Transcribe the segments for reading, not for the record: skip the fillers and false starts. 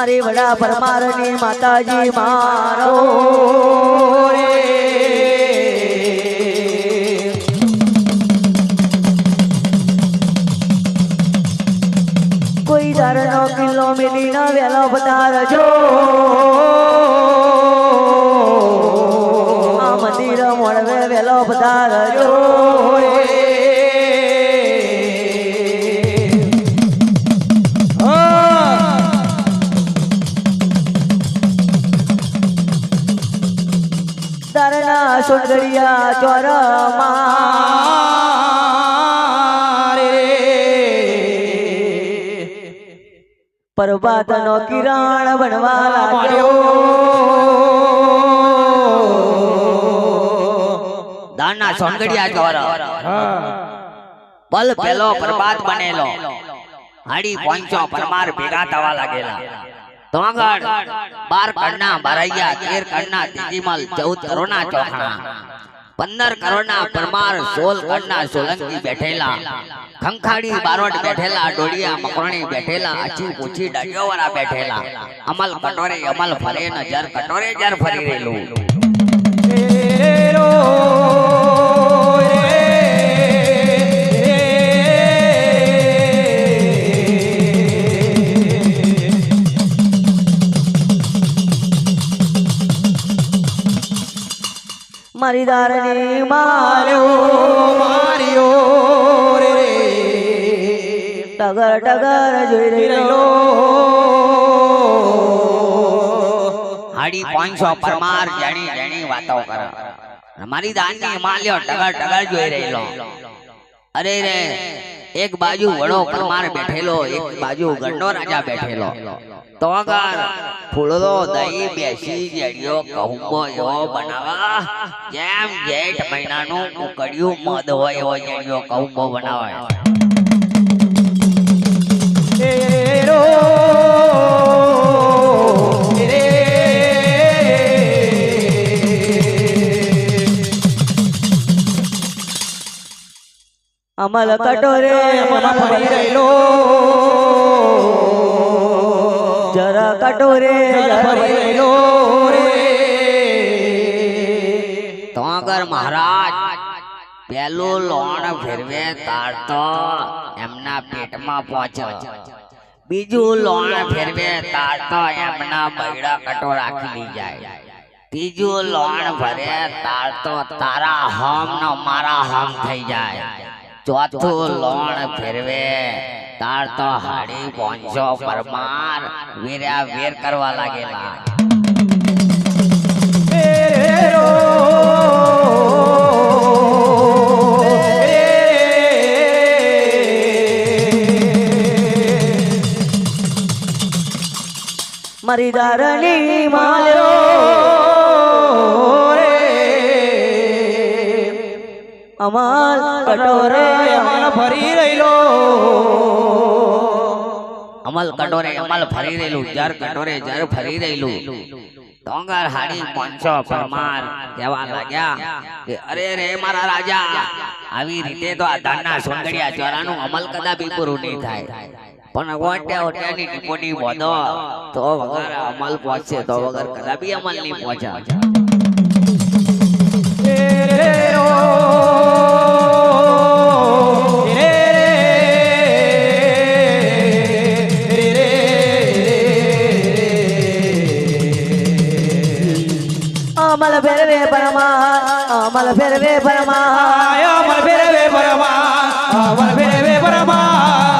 મારી વડા પરમારની માતાજી મારો કોઈ દારનો કિલ્લો મિલી ના વેલો પધારજો આ મંદિર મોડવે વેલો પધારજો દારના સુંદરિયા ચોરમાં પર્વતનો કિરણ બનવા લાગ્યો દાના સોનગડિયા ચોર પલ પેલો પ્રભાત બનેલો હાડી પોંચો પરમાર ભેગા થવા લાગેલા તો આગળ 12 કરના બારૈયા 13 કરના તેજીમલ 14 કરોડના ચોખણા 15 કરોડના પરમાર 16 કરના સોલંકી બેઠેલા ખંખાડી બારોટ બેઠેલા ડોડિયા મકરણી બેઠેલા આછી પૂછી ડાડિયોવાળા બેઠેલા અમલ કટોરે અમલ ફરે નજર કટોરે જર ફરી રહેલું મારી દારની માર્યો રે ટગર ટગર જોઈ રહેલો હાડી 500 પરમાર જાણી જાણી વાતો કરે મારી દાનની માલ્યો ટગર ટગર જોઈ રહેલો અરે રે એક બાજુ વડો પરમાર બેઠેલો એક બાજુ ગંડો રાજા બેઠેલો તો આગળ ફૂલરો દહીં બેસી જડિયો કહુંબો એવો બનાવા જેમ જેઠ મહિનાનું ઉકળ્યું મધ હોય એવો જડિયો કહુંબો બનાવાય અમલ કટોરે અમલ ફરી રહેલો જરા કટોરે ફરી રહેલો તો આગળ મહારાજ પેલું લોણ ફેરવે તારતો એમના પેટમાં પહોંચે બીજું લોણ ફેરવે તારતો એમના બૈડા કટોરા ખીલી જાય ત્રીજું લોણ ભરે તારતો તારા હમ નો મારા હમ થઈ જાય ચોથું લોણ ફેરવે તાર તો હાડી 500 પરમાર વીર્યા વીર કરવા લાગેલા મારી દારની માલ્યો અમલ કટોરે અમલ ફરી રહેલો અમલ કટોરે અમલ ફરી રહેલું જર કટોરે જર ફરી રહેલું ડોંગર હાડી 500 પરમાર કહેવા લાગ્યા કે અરે રે મારા રાજા આવી રીતે તો આ દાનના સોંગડિયા ચોરાનું અમલ કદાપી પૂરું નહીં થાય પણ ઓટે ઓટેની ટીપોટી બોધો તો વગર અમલ પહોંચે તો વગર કદાપી અમલ નહીં પહોંચે અમલ ફેરવે પરમાર અમલ ફેરવે પરમાર અમલ ફેરવે પરમાર અમલ ફેરવે પરમાર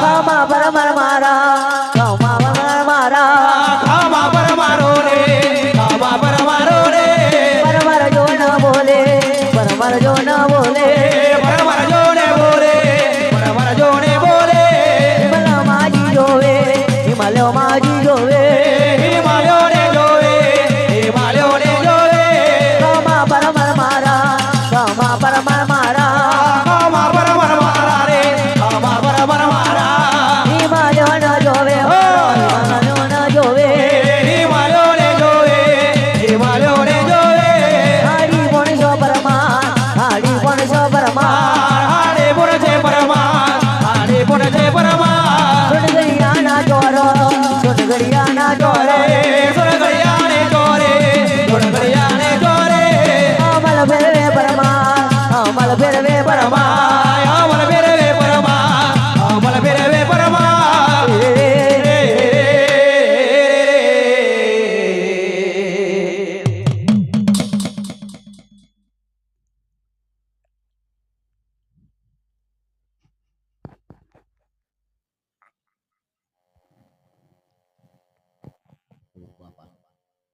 કામા પરમાર મારા કામા પરમાર મારા કામા પરમારો રે કામા પરમારો રે પરમાર જો ન બોલે પરમાર જો ન બોલે પરમાર જો ને બોલે પરમાર જો ને બોલે હિમલ માજી જોવે હિમલ